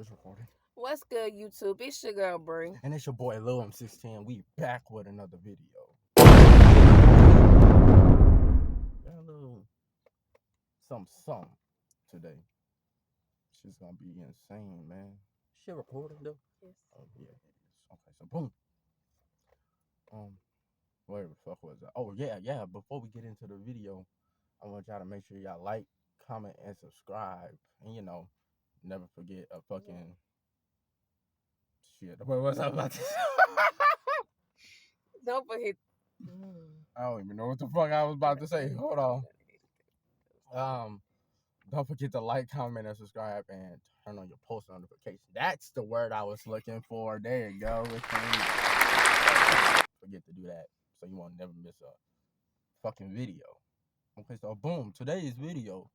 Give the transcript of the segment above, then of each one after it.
it's recording. What's good, YouTube? It's your girl, Bree. And it's your boy, Lil M16. We back with another video. Got a little something today. Shit's gonna be insane, man. Shit recording, though? Yes. Oh, yeah, it is. Okay, so boom. Where the fuck was that? Oh, yeah. Before we get into the video, I want y'all to make sure y'all like, comment, and subscribe. And, never forget a fucking... Shit. What was I about to say? Don't forget. I don't even know what the fuck I was about to say. Hold on. Don't forget to like, comment, and subscribe, and turn on your post notifications. That's the word I was looking for. There you go. Forget to do that, so you won't never miss a fucking video. Okay, so boom, today's video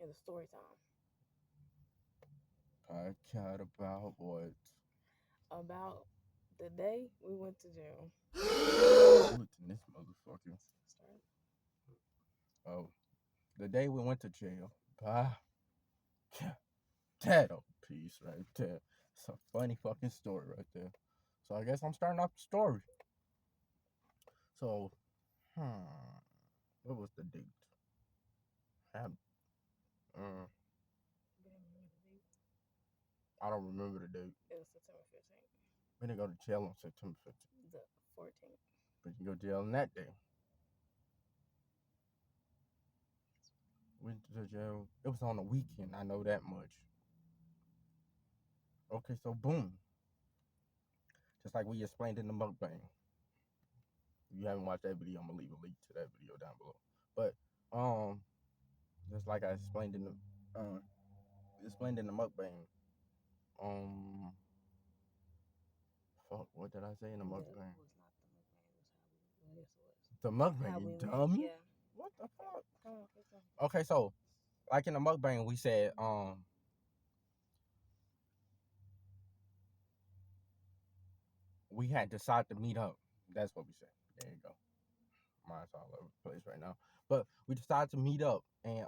is a story time. Podcast about what? About the day we went to jail. Look at this motherfucker. Oh, the day we went to jail. That a piece right there. It's a funny fucking story right there. So I guess I'm starting off the story. So, what was the date? I don't remember the date. It was September 15th. We didn't go to jail on September 15th. The 14th. But you go to jail on that day. Went to jail. It was on a weekend. I know that much. Okay, so boom. Just like we explained in the mukbang. If you haven't watched that video, I'm gonna leave a link to that video down below. But just like I explained in the mukbang. Fuck, what did I say in the mukbang? The mukbang, you dummy? Yeah. What the fuck? Okay, so like in the mukbang, we said we had decided to meet up. That's what we said. There you go. Mine's all over the place right now. But we decided to meet up, and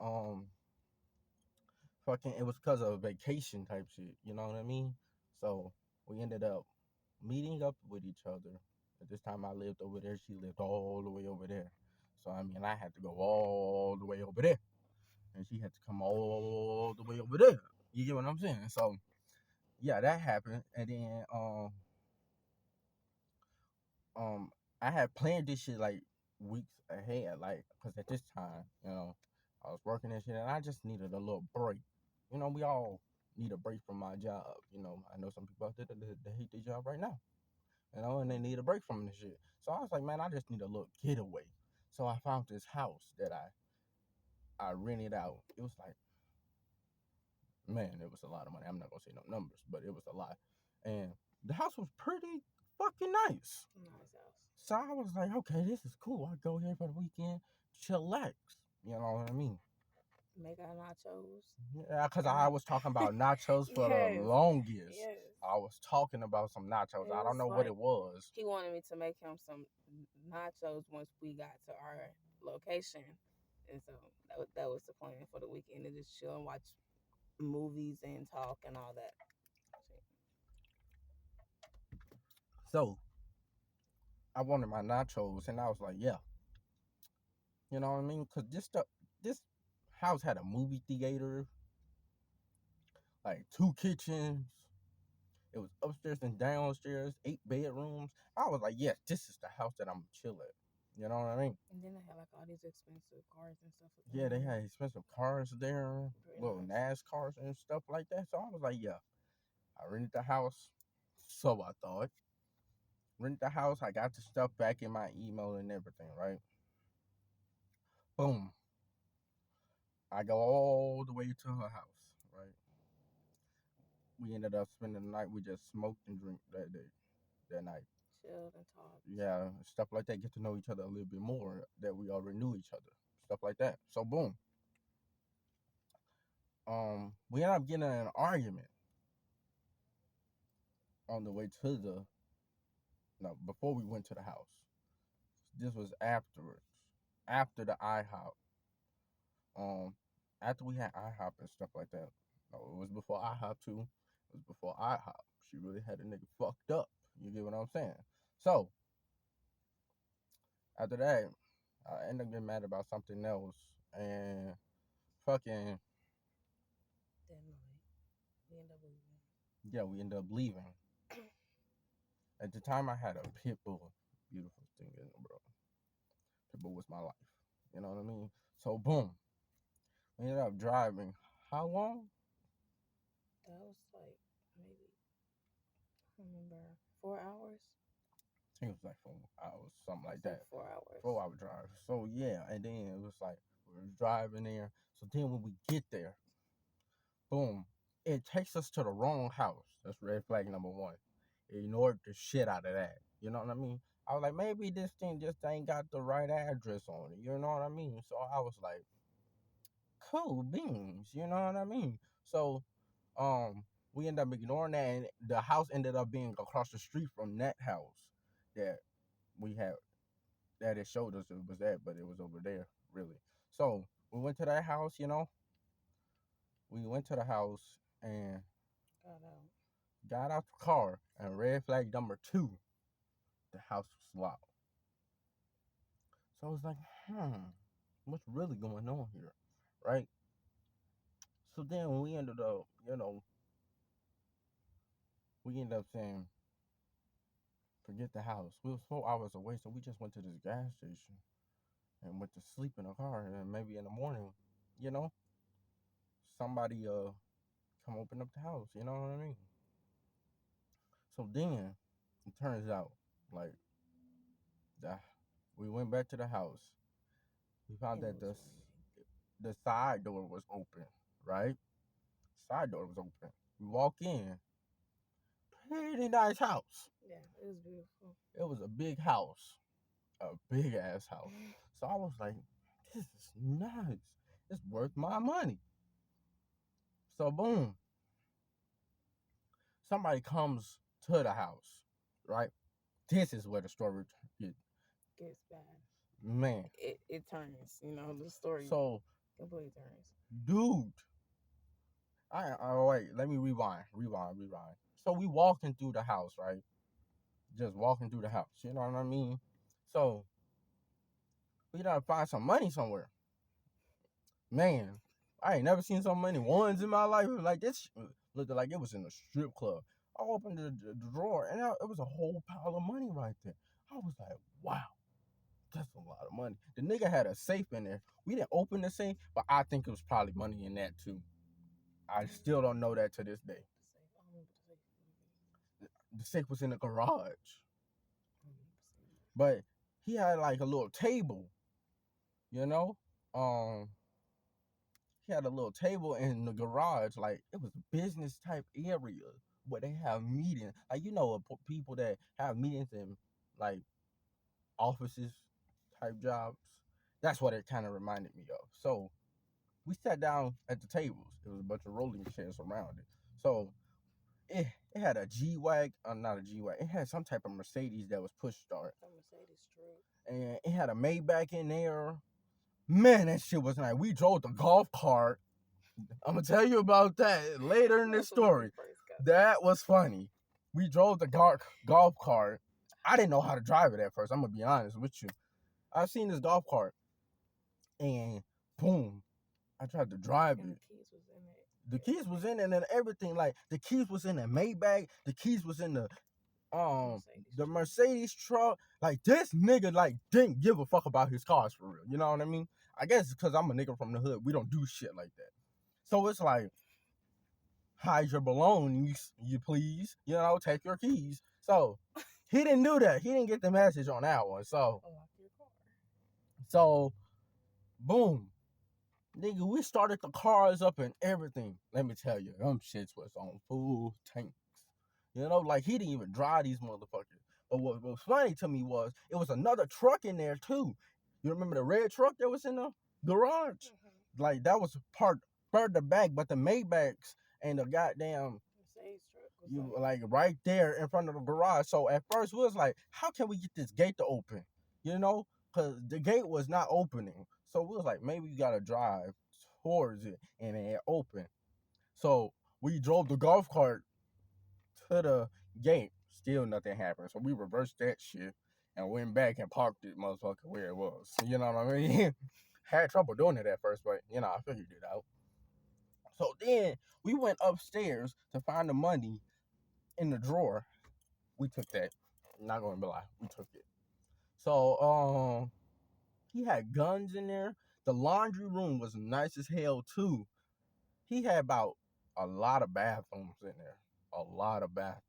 fucking it was because of vacation type shit. You know what I mean? So we ended up meeting up with each other. At this time, I lived over there. She lived all the way over there. So I mean, I had to go all the way over there, and she had to come all the way over there. You get what I'm saying? So yeah, that happened, and then I had planned this shit like weeks ahead, like, cause at this time, I was working and shit, and I just needed a little break. We all need a break from my job. I know some people out there that hate their job right now, and they need a break from this shit. So I was like, man, I just need a little getaway. So I found this house that I rented out. It was like, man, it was a lot of money. I'm not gonna say no numbers, but it was a lot, and the house was pretty fucking nice. Nice house. So I was like, okay, this is cool. I go here for the weekend, chillax. You know what I mean? Make our nachos. Yeah, because I was talking about nachos for the longest. Yes. I was talking about some nachos. I don't know what it was. He wanted me to make him some nachos once we got to our location. And so that was the plan for the weekend, to just chill and watch movies and talk and all that. So I wanted my nachos, and I was like, yeah. You know what I mean? Because this house had a movie theater, like 2 kitchens. It was upstairs and downstairs, 8 bedrooms. I was like, yes, this is the house that I'm gonna chill at. You know what I mean? And then they had like all these expensive cars and stuff. Yeah, they had expensive cars there, little NASCARs and stuff like that. So I was like, yeah. I rented the house. So I thought. Rented the house. I got the stuff back in my email and everything, right? Boom. I go all the way to her house, right? We ended up spending the night. We just smoked and drank that night. Chilled and talked. Yeah, stuff like that. Get to know each other a little bit more, that we already knew each other. Stuff like that. So boom. We ended up getting in an argument on the way to before we went to the house. This was afterwards. After the IHOP. After we had IHOP and stuff like that. No, it was before IHOP too. It was before IHOP. She really had a nigga fucked up. You get what I'm saying? So after that, I ended up getting mad about something else, and fucking That night, we end up leaving. yeah, we ended up leaving. At the time, I had a pit bull, beautiful thing in the world. Pit bull was my life. You know what I mean? So boom, we ended up driving. How long? That was like maybe I remember 4 hours. I think it was like 4 hours, something like It's like that. 4 hours. 4 hour drive. So yeah, and then it was like we were driving there. So then when we get there, boom, it takes us to the wrong house. That's red flag number one. It ignored the shit out of that. You know what I mean? I was like, maybe this thing just ain't got the right address on it. You know what I mean? So I was like, cool beans. You know what I mean? So, we ended up ignoring that, and the house ended up being across the street from that house that we had, that it showed us it was at, but it was over there, really. So we went to that house, we went to the house and Got out. got out the car, and red flag number two, the house was locked. So I was like, what's really going on here, right? So then we ended up, we ended up saying, forget the house. We was 4 hours away, so we just went to this gas station and went to sleep in the car, and maybe in the morning, you know, somebody come open up the house. You know what I mean? So then it turns out like the, we went back to the house. We found And it that was raining. the side door was open, right? Side door was open. We walk in, pretty nice house. Yeah, it was beautiful. It was a big house, a big ass house. So I was like, this is nice. It's worth my money. So boom, somebody comes to the house, right? This is where the story get, Gets bad. man. It turns. The story So completely turns. dude, wait, let me rewind. So we walking through the house, right? Just walking through the house. You know what I mean? So we gotta find some money somewhere. Man, I ain't never seen so many ones in my life. Like this looked like it was in a strip club. I opened the drawer, and it was a whole pile of money right there. I was like, wow, that's a lot of money. The nigga had a safe in there. We didn't open the safe, but I think it was probably money in that too. I still don't know that to this day. The safe was in the garage, but he had like a little table, you know. Um, he had a little table in the garage, like it was a business type area where they have meetings, like people that have meetings in like offices type jobs. That's what it kind of reminded me of. So we sat down at the tables. There was a bunch of rolling chairs around it. So it had a G Wag, not a G Wag. It had some type of Mercedes that was push start, A Mercedes truck. and it had a Maybach in there. Man, that shit was nice. We drove the golf cart. I'm gonna tell you about that later in this That's when we story. first got That was funny. We drove the golf cart. I didn't know how to drive it at first. I'm gonna be honest with you. I seen this golf cart, and boom, I tried to drive and it. the keys was in it. The keys was in it and everything. Like the keys was in the Maybach. The keys was in the Mercedes truck. Like this nigga like didn't give a fuck about his cars for real. You know what I mean? I guess it's because I'm a nigga from the hood. We don't do shit like that. So it's like, hide your belongings, you please. Take your keys. So he didn't do that. He didn't get the message on that one. Unlock your car. So boom. Nigga, we started the cars up and everything. Let me tell you, them shits was on full tanks. Like he didn't even drive these motherfuckers. But what was funny to me was it was another truck in there too. You remember the red truck that was in the garage? Mm-hmm. Like that was part further back, but the Maybachs and the goddamn Mercedes truck was you like right there in front of the garage. So at first we was like, how can we get this gate to open? Because the gate was not opening. So we was like, maybe you gotta drive towards it and it opened. So we drove the golf cart to the gate. Still nothing happened. So we reversed that shit and went back and parked it motherfucker where it was. You know what I mean? Had trouble doing it at first, but I figured it out. So then we went upstairs to find the money in the drawer. We took that. Not gonna be lie, we took it. So he had guns in there. The laundry room was nice as hell too. He had about a lot of bathrooms in there. A lot of bathrooms.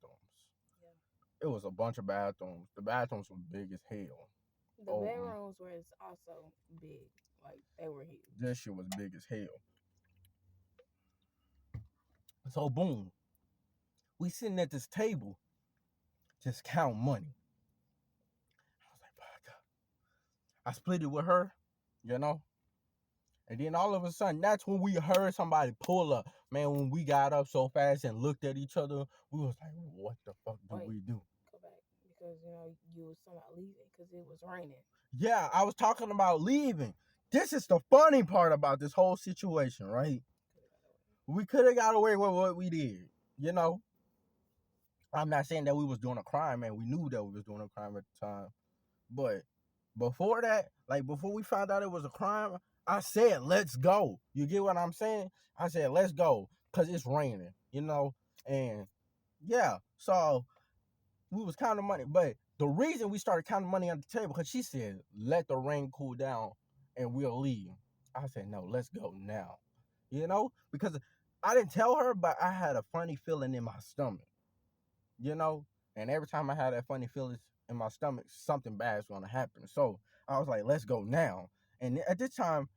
It was a bunch of bathrooms. The bathrooms were big as hell. The bedrooms were also big. Like, they were huge. This shit was big as hell. So boom, we sitting at this table, just count money. I was like, "My God." I split it with her, and then all of a sudden, that's when we heard somebody pull up. Man, when we got up so fast and looked at each other, we was like, "What the fuck do we do?" Go back, because you was talking about leaving because it was raining. Yeah, I was talking about leaving. This is the funny part about this whole situation, right? We could have got away with what we did, I'm not saying that we was doing a crime, man. We knew that we was doing a crime at the time. But before that, like before we found out it was a crime, I said, let's go. You get what I'm saying? I said, let's go. Because it's raining, And yeah, so we was counting money. But the reason we started counting money on the table, because she said, let the rain cool down and we'll leave. I said, no, let's go now. Because I didn't tell her, but I had a funny feeling in my stomach. And every time I had that funny feeling in my stomach, something bad is going to happen. So I was like, let's go now. And at this time,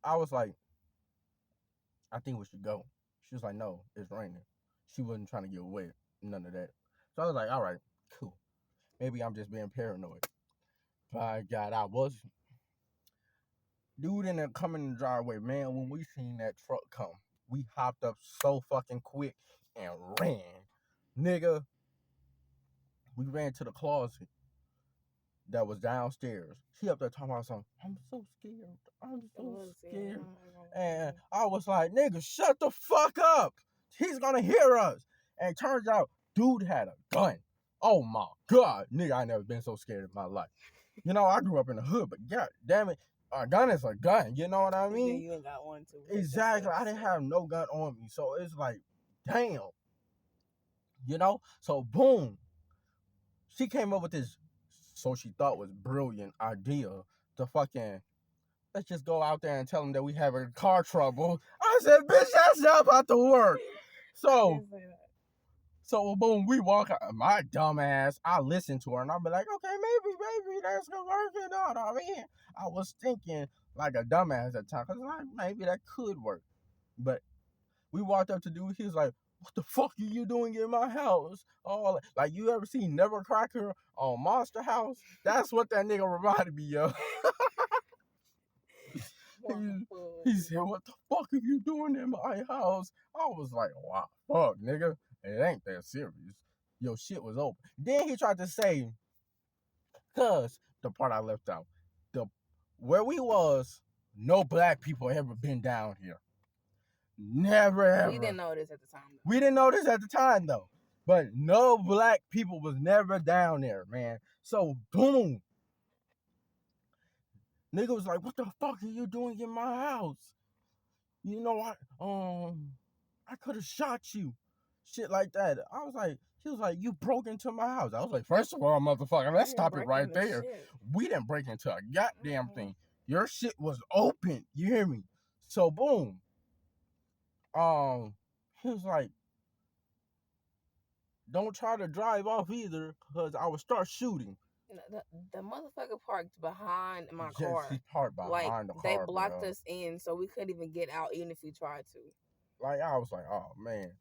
I was like, I think we should go. She was like, no, it's raining. She wasn't trying to get wet, none of that. So I was like, all right, cool. Maybe I'm just being paranoid. By God, I was. Dude ended up coming in the driveway, man. When we seen that truck come, we hopped up so fucking quick and ran. Nigga, we ran to the closet that was downstairs. She up there talking about something. I'm so scared. I'm so scared. And I was like, nigga, shut the fuck up. He's gonna hear us. And it turns out, dude had a gun. Oh my God. Nigga, I never been so scared in my life. I grew up in the hood, but God damn it, a gun is a gun. You know what I mean? You ain't got one too. Exactly. I didn't have no gun on me. So it's like, damn. So boom. She came up with this, so she thought was brilliant idea to fucking, let's just go out there and tell them that we have a car trouble. I said, bitch, that's not about to work. So boom, we walk out. My dumb ass, I listen to her and I'll be like, okay, maybe that's gonna work. You know what I mean? I was thinking like a dumbass at the time, because like, maybe that could work. But we walked up to dude, he was like, what the fuck are you doing in my house? Oh, like you ever seen Nevercracker on Monster House? That's what that nigga reminded me of. He said, what the fuck are you doing in my house? I was like, wow, fuck, nigga. It ain't that serious. Your shit was open. Then he tried to say, cause the part I left out, where we was, no black people ever been down here. Never ever. We didn't know this at the time. We didn't know this at the time though. But no black people was never down there, man. So boom. Nigga was like, what the fuck are you doing in my house? I could have shot you. Shit like that. He was like, you broke into my house. I was like, first of all, motherfucker, let's stop it right there. Shit. We didn't break into a goddamn thing. Your shit was open. You hear me? So boom. He was like, don't try to drive off either, because I would start shooting. The motherfucker parked behind my car. He parked behind the car. They blocked us in, so we couldn't even get out, even if we tried to. Like, I was like, oh, man.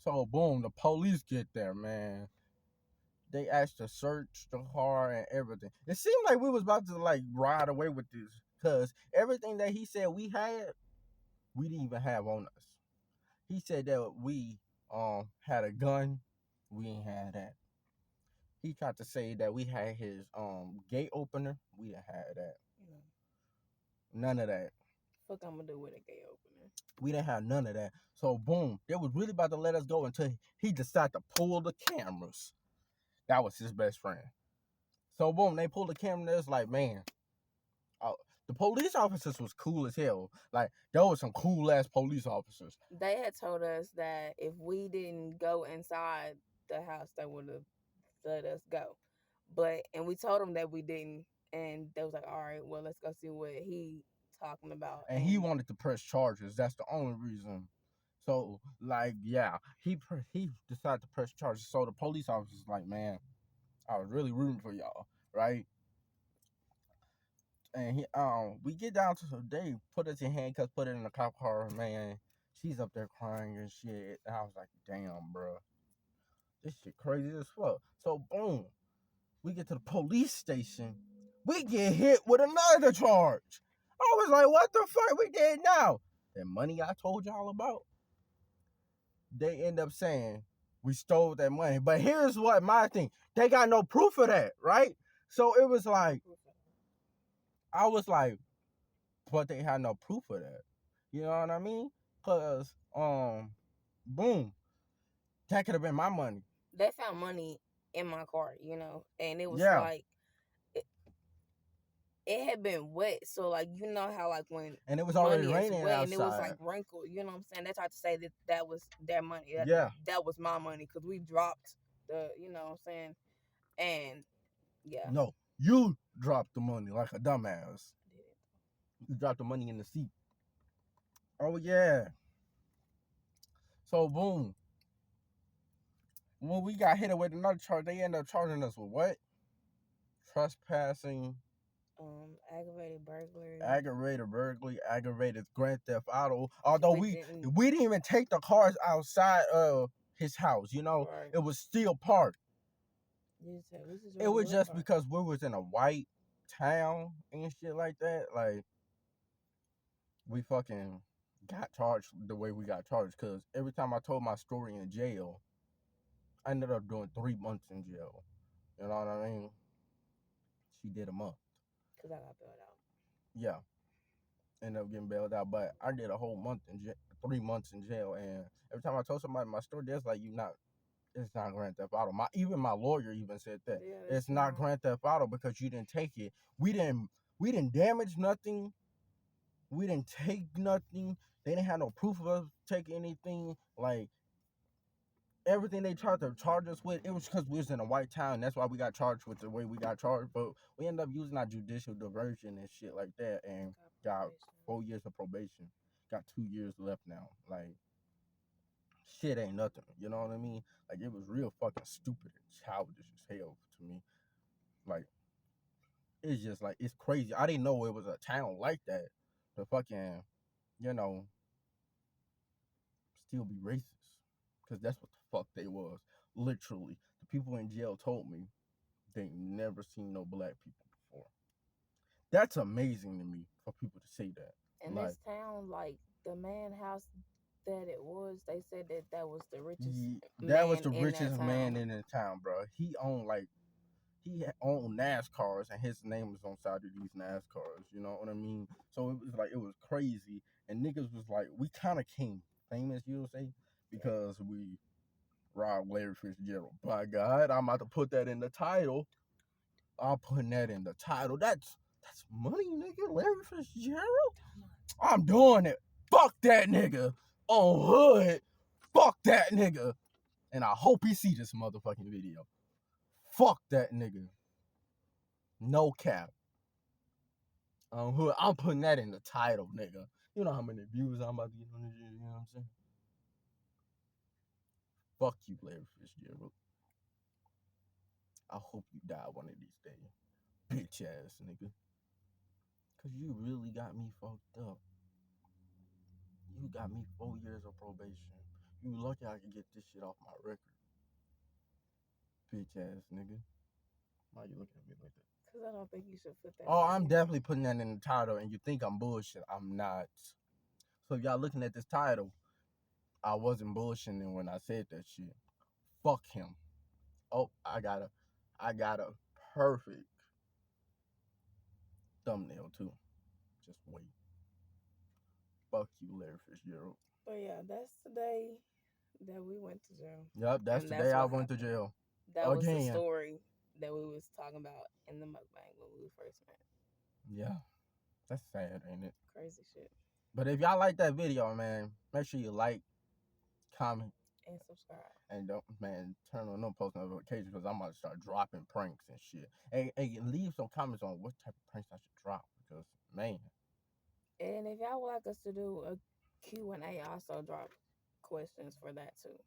So, boom, the police get there, man. They asked to search the car and everything. It seemed like we was about to, like, ride away with this, because everything that he said we had, we didn't even have on us. He said that we had a gun. We ain't had that. He tried to say that we had his gate opener. We didn't have that. None of that. Fuck, I'm gonna do with a gay opening. We didn't have none of that. So boom, they was really about to let us go until he decided to pull the cameras. That was his best friend. So boom, they pulled the camera. It's like, man, uh, the police officers was cool as hell. Like there was some cool ass police officers. They had told us that if we didn't go inside the house, they would have let us go. And we told them that we didn't, and they was like, "All right, well, let's go see what he talking about." And he wanted to press charges. That's the only reason. So like, yeah, he decided to press charges. So the police officers like, man, I was really rooting for y'all, right? And he we get down to the day, put us in handcuffs, put it in the cop car, man. She's up there crying and shit. And I was like, damn, bro, this shit crazy as fuck. So boom, we get to the police station. We get hit with another charge. I was like, what the fuck we did now? That money I told y'all about, they end up saying we stole that money. But here's what my thing. They got no proof of that, right? So it was like, I was like, but they had no proof of that. You know what I mean? Cause boom, that could have been my money. They found money in my car, and it was Yeah. like it had been wet. So like how like when And it was already money is raining wet outside. and it was like wrinkled, you know what I'm saying? They tried to say that was their money. Yeah. That was my money because we dropped the, you know what I'm saying? And yeah. No, you dropped the money like a dumbass. You dropped the money in the seat. Oh yeah. So boom. When we got hit with another charge, they ended up charging us with what? Trespassing, Aggravated burglary, aggravated grand theft auto. Although we didn't- didn't even take the cars outside of his house, you know, Right. it was still parked. This It was just because we was in a white town and shit like that. Like we fucking got charged the way we got charged. Cause every time I told my story in jail, I ended up doing 3 months in jail. You know what I mean? She did a month. Cause I got bailed out. Yeah. Ended up getting bailed out, but I did a whole month in 3 months in jail. And every time I told somebody my story, there's like, it's not Grand Theft Auto. Even my lawyer even said that it's not Grand Theft Auto because you didn't take it. We didn't damage nothing. We didn't take nothing. They didn't have no proof of us taking anything. Like everything they tried to charge us with, it was because we was in a white town. That's why we got charged with the way we got charged. But we ended up using our judicial diversion and shit like that, and got 4 years of probation. Got 2 years left now. Like shit ain't nothing. You know what I mean? Like it was real fucking stupid and childish as hell to me. Like it's just like it's crazy. I didn't know it was a town like that. The fucking, you know, still be racist. Cause that's what the fuck they was. Literally. The people in jail told me they never seen no black people before. That's amazing to me for people to say that. And this town, like the man house that it was, they said that was the richest man in the town, bro. He owned NASCARs and his name was on side of these NASCARs, you know what I mean? So it was crazy. And niggas was like, we kind of came famous, you'll say, because we robbed Larry Fitzgerald. By God, I'm about to put that in the title. I'm putting that in the title. That's money, nigga. Larry Fitzgerald? I'm doing it. Fuck that nigga. On hood. Fuck that nigga. And I hope he see this motherfucking video. Fuck that nigga. No cap. On hood. I'm putting that in the title, nigga. You know how many views I'm about to get on this shit, you know what I'm saying? Fuck you, Larry Fitzgerald. I hope you die one of these days. Bitch ass nigga. Cause you really got me fucked up. You got me 4 years of probation. You lucky I can get this shit off my record. Bitch ass nigga. Why you looking at me like that? Cause I don't think you should put that. Oh, I'm definitely putting that in the title, and you think I'm bullshit. I'm not. So if y'all looking at this title, I wasn't bullshitting when I said that shit. Fuck him. Oh, I got a perfect thumbnail too. Just wait. Fuck you, Larry Fitzgerald. But yeah, that's the day that we went to jail, Yep, that's and the day that's I what went to happened. jail. That was the Again. story that we was talking about in the mukbang when we first met. Yeah, that's sad, ain't it? Crazy shit. But if y'all like that video, man, make sure you like, comment, And subscribe. and don't, man, turn on no post notifications because I'm about to start dropping pranks and shit. Hey, leave some comments on what type of pranks I should drop because, man, And if y'all would like us to do a Q&A, also drop questions for that too,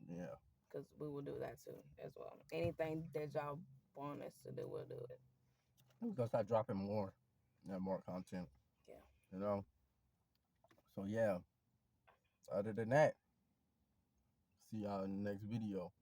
yeah, because we will do that too as well. Anything that y'all want us to do, we'll do it. we're gonna start dropping more, more content, Yeah. you know. So yeah, other than that, see y'all in the next video.